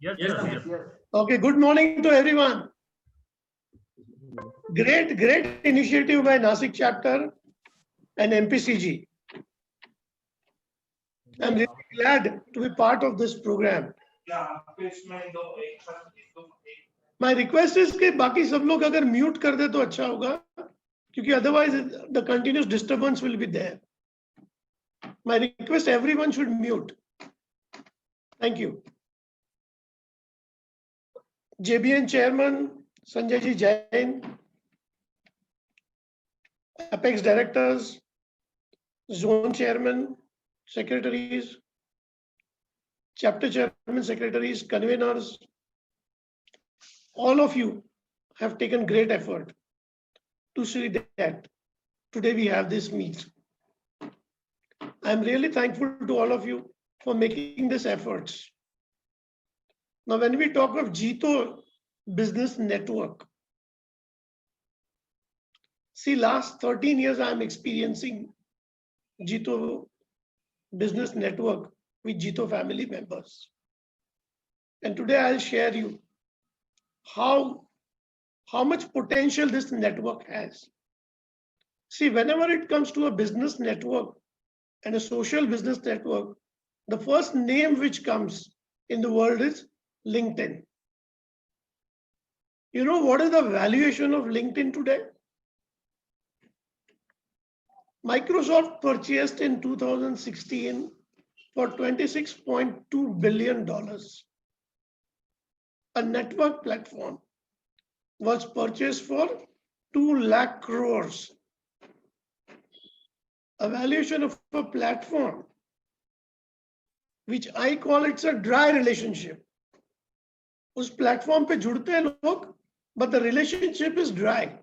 Yes, sir. Yes. Okay, good morning to everyone. Great initiative by Nasik chapter and MPCG. I'm really glad to be part of this program. My request is कि बाकी सब लोग अगर mute कर दे तो अच्छा होगा, क्योंकि otherwise the continuous disturbance will be there. My request, everyone should mute. Thank you. JBN Chairman Sanjay Ji Jain, Apex Directors, Zone Chairman, Secretaries, Chapter Chairman, Secretaries, Conveners, all of you have taken great effort to see that today we have this meet. I'm really thankful to all of you for making these efforts. Now, when we talk of Jito Business Network, see, last 13 years I'm experiencing Jito Business Network with Jito family members. And today I'll share you how much potential this network has. See, whenever it comes to a business network and a social business network, the first name which comes in the world is LinkedIn. You know what is the valuation of LinkedIn today? Microsoft purchased in 2016 for $26.2 billion. A network platform was purchased for 2 lakh crores. A valuation of a platform, which I call it's a dry relationship. उस platform पे जुड़ते हैं लोग, but the relationship is dry.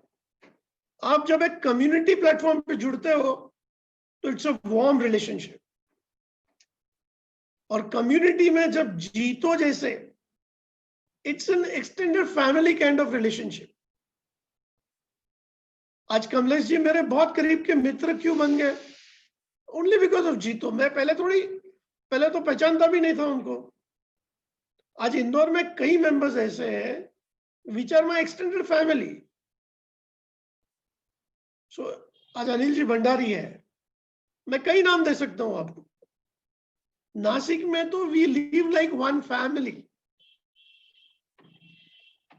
आप जब एक community platform पे जुड़ते हो तो इट्स अ वार्म रिलेशनशिप. और कम्युनिटी में जब जीतो जैसे, it's an extended family kind of relationship. आज कमलेश जी मेरे बहुत करीब के मित्र क्यों बन गए? ओनली बिकॉज ऑफ जीतो. मैं पहले तो पहचानता भी नहीं था उनको. आज इंदौर में कई मेंबर्स ऐसे हैं which are my extended family. So आज अनिल जी भंडारी है, मैं कई नाम दे सकता हूं आपको. नासिक में तो we live like one family.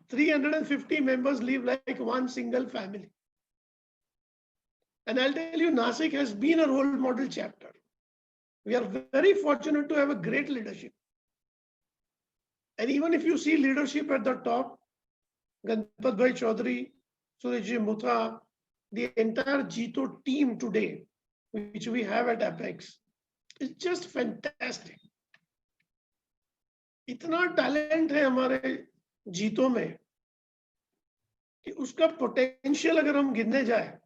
350 members live like one single family. And I'll tell you, Nasik has been a role model chapter. We are very fortunate to have a great leadership. And even if you see leadership at the top, Ganpat Bhai Chaudhary, Surajji Mutha, the entire Jito team today, which we have at Apex, is just fantastic. इतना talent है हमारे जीतो में कि उसका potential अगर हम गिनने जाए,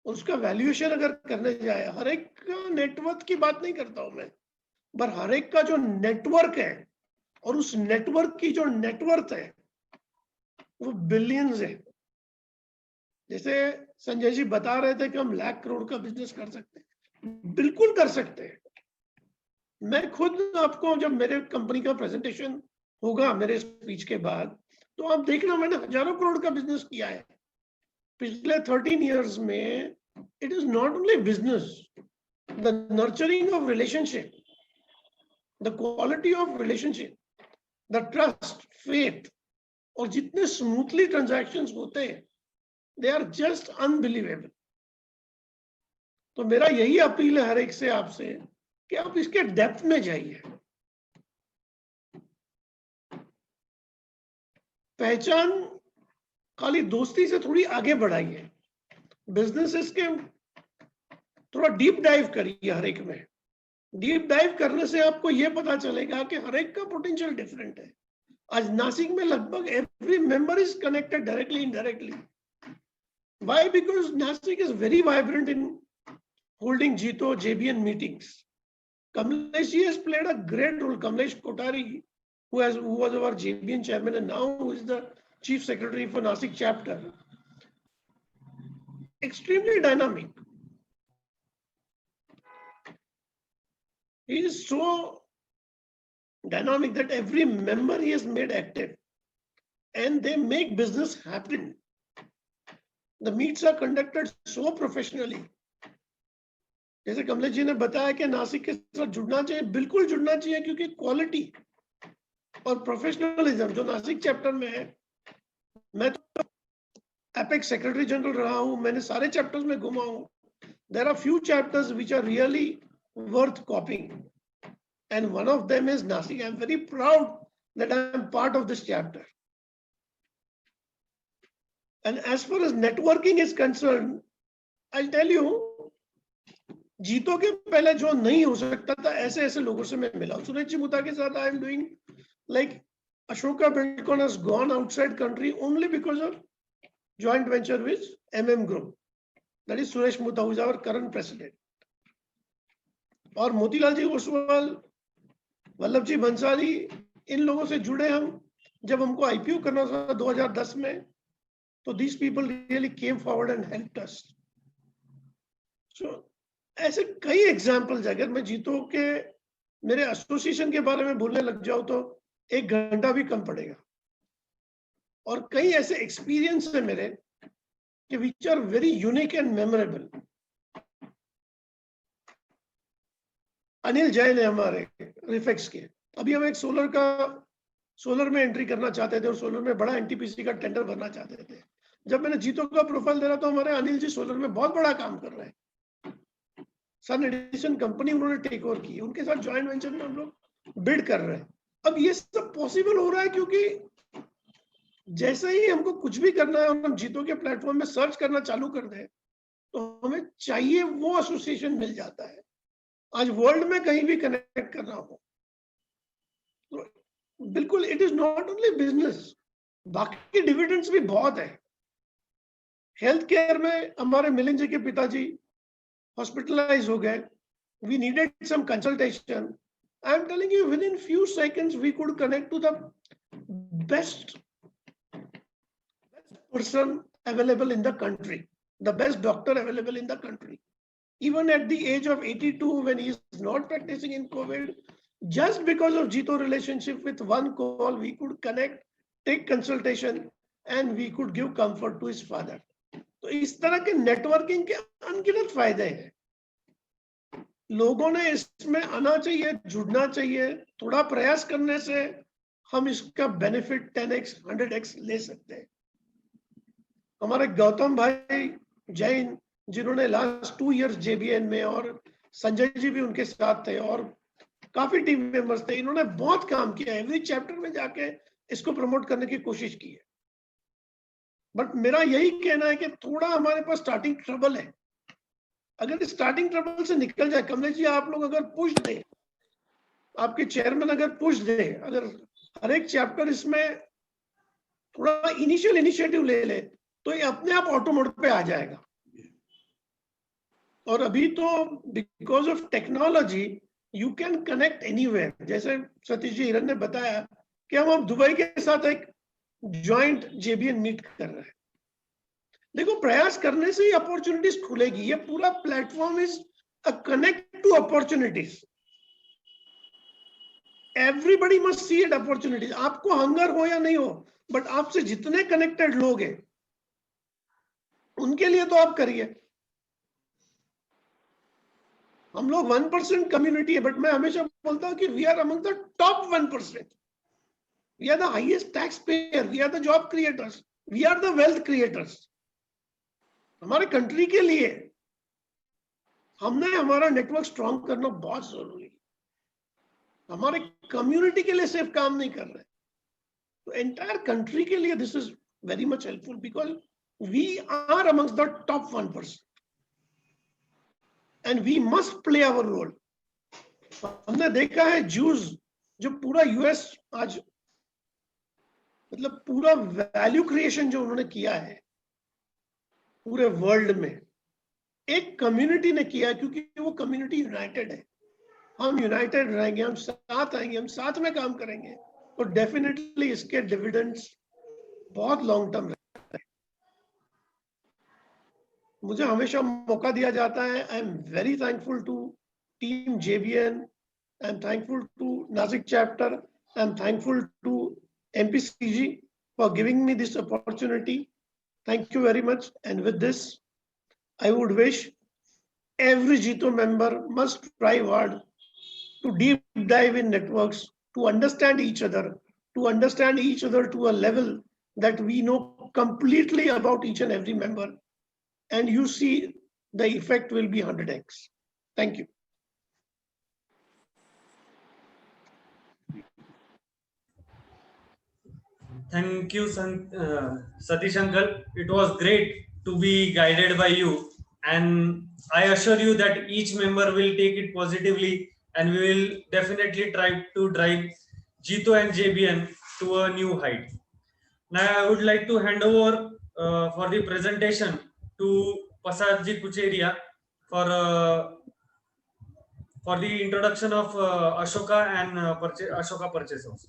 उसका वैल्यूएशन अगर करने जाए, हर एक का नेटवर्क की बात नहीं करता हूं मैं, पर हर एक का जो नेटवर्क है और उस नेटवर्क की जो नेटवर्थ है वो बिलियंस है. जैसे संजय जी बता रहे थे कि हम लाख करोड़ का बिजनेस कर सकते हैं, बिल्कुल कर सकते हैं. मैं खुद आपको, जब मेरे कंपनी का प्रेजेंटेशन होगा मेरे स्पीच के बाद, तो आप देखना मैंने हजारों करोड़ का बिजनेस किया है पिछले 13 इयर्स में. It is not only business, the nurturing of relationship, the quality of relationship, the trust, faith, और जितने स्मूथली ट्रांजैक्शंस होते हैं, दे आर जस्ट अनबिलीवेबल. तो मेरा यही अपील है हर एक से, आपसे, कि आप इसके डेप्थ में जाइए. पहचान खाली दोस्ती से थोड़ी आगे बढ़ाइए. बिजनेसेस के थोड़ा डीप डाइव करिए. हर एक में डीप डाइव करने से आपको यह पता चलेगा कि हर एक का पोटेंशियल डिफरेंट है. आज नासिक में लगभग every member is connected directly indirectly. Why? Because Nashik is very vibrant in holding Jito JBN meetings. Kamlesh ji has played a great role. Kamlesh Kotari, who was our JBN chairman and now who is the chief secretary for Nasik chapter, extremely dynamic. He is so dynamic that every member is made active and they make business happen. The meets are conducted so professionally. जैसे कमलेश जी ने बताया कि नासिक के साथ जुड़ना चाहिए, बिल्कुल जुड़ना चाहिए, क्योंकि क्वालिटी और प्रोफेशनलिज्म जो नासिक चैप्टर में है, मैं तो एपेक्स सेक्रेटरी जनरल रहा हूं, मैंने सारे चैप्टर्स में घुमा हूं. There are few chapters which are really worth copying, and one of them is Nasik. I'm very proud that I'm part of this chapter. And as far as networking is concerned, I'll tell you, जीतो के पहले जो नहीं हो सकता था, ऐसे ऐसे लोगों से मैं मिला. सुरेश चिमुता के साथ I am doing like Ashoka Buildcon has gone outside country only because of joint venture with MM Group. That is Suresh Mutha, who is our current president. और मोतीलाल जी ओसवाल, वल्लभ जी भंसाली, इन लोगों से जुड़े हम. जब हमको आईपीओ करना था 2010 में, तो these people really came forward and helped us. So ऐसे कई एग्जाम्पल्स. अगर मैं जीतो के मेरे एसोसिएशन के बारे में बोलने लग जाऊं तो 1 घंटा भी कम पड़ेगा. और कई ऐसे एक्सपीरियंस है मेरे कि which are very unique and memorable. Anil Jain है हमारे रिफेक्स के. अभी हम एक सोलर में एंट्री करना चाहते थे और सोलर में बड़ा एनटीपीसी का टेंडर भरना चाहते थे. जब मैंने जीतो का प्रोफाइल दे रहा तो हमारे अनिल जी सोलर में बहुत बड़ा काम कर रहे हैं. सन एडिशन कंपनी उन्होंने टेक ओवर की, उनके साथ ज्वाइंट वेंचर में हम लोग बिड कर रहे हैं. अब ये सब पॉसिबल हो रहा है क्योंकि जैसे ही हमको कुछ भी करना है और हम जीतो के प्लेटफॉर्म में सर्च करना चालू कर दें, तो हमें चाहिए वो एसोसिएशन मिल जाता है. आज वर्ल्ड में कहीं भी कनेक्ट करना हो तो बिल्कुल it is not only business, बाकी डिविडेंड्स भी बहुत है. हेल्थ केयर में हमारे मिलिंद जी के पिताजी हॉस्पिटलाइज हो गए. We needed some consultation. I am telling you, within few seconds we could connect to the best person available in the country, the best doctor available in the country. Even at the age of 82, when he is not practicing in COVID, just because of Jito relationship, with one call we could connect, take consultation, and we could give comfort to his father. तो इस तरह के networking के अनगिनत फायदे हैं. लोगों ने इसमें आना चाहिए, जुड़ना चाहिए. थोड़ा प्रयास करने से हम इसका बेनिफिट 10x 100x ले सकते हैं. हमारे गौतम भाई जैन, जिन्होंने लास्ट 2 इयर्स जेबीएन में, और संजय जी भी उनके साथ थे और काफी टीम मेंबर्स थे, इन्होंने बहुत काम किया. एवरी चैप्टर में जाके इसको प्रमोट करने की कोशिश की है. बट मेरा यही कहना है कि थोड़ा हमारे पास स्टार्टिंग ट्रबल है. अगर स्टार्टिंग ट्रबल से निकल जाए, कमलेश जी आप लोग अगर पुश दें, आपके चेयरमैन अगर पुश दें, अगर हर एक चैप्टर इसमें थोड़ा इनिशियल इनिशिएटिव ले ले, तो ये अपने आप ऑटो मोड पे आ जाएगा. और अभी तो because of technology you can connect anywhere. जैसे सतीश जी हिरन ने बताया कि हम अब दुबई के साथ एक ज्वाइंट जेबीएन मीट कर रहे हैं. देखो, प्रयास करने से ही अपॉर्चुनिटीज खुलेगी. ये पूरा platform is a connect to opportunities. Everybody must see it opportunities. आपको हंगर हो या नहीं हो, बट आपसे जितने कनेक्टेड लोग हैं उनके लिए तो आप करिए. हम लोग 1% कम्युनिटी है, बट मैं हमेशा बोलता हूं कि we are among the top 1%. We are the highest tax payer, we are the job creators, we are the wealth creators. हमारे कंट्री के लिए हमने हमारा नेटवर्क स्ट्रॉन्ग करना बहुत जरूरी है. हमारे कम्युनिटी के लिए सिर्फ काम नहीं कर रहे, तो एंटायर कंट्री के लिए this is very much helpful, because we are amongst the top 1% and we must play our role. हमने देखा है ज्यूज, जो पूरा यूएस आज मतलब पूरा वैल्यू क्रिएशन जो उन्होंने किया है पूरे वर्ल्ड में, एक कम्युनिटी ने किया, क्योंकि वो कम्युनिटी यूनाइटेड है. हम यूनाइटेड रहेंगे, हम साथ आएंगे, हम साथ में काम करेंगे, तो डेफिनेटली इसके डिविडेंड्स बहुत लॉन्ग टर्म. मुझे हमेशा मौका दिया जाता है. I am very thankful to team JBN, I'm thankful to Nasik chapter. I'm thankful to MPCG for giving me this opportunity. Thank you very much. And with this, I would wish every Jito member must strive hard to deep dive in networks, to understand each other, to a level that we know completely about each and every member. And you see the effect will be 100x. Thank you. Thank you, Satish Uncle. It was great to be guided by you, and I assure you that each member will take it positively, and we will definitely try to drive Jito and JBN to a new height. Now, I would like to hand over for the presentation to Pasadji Kucheria for the introduction of Ashoka and Ashoka Purchase House.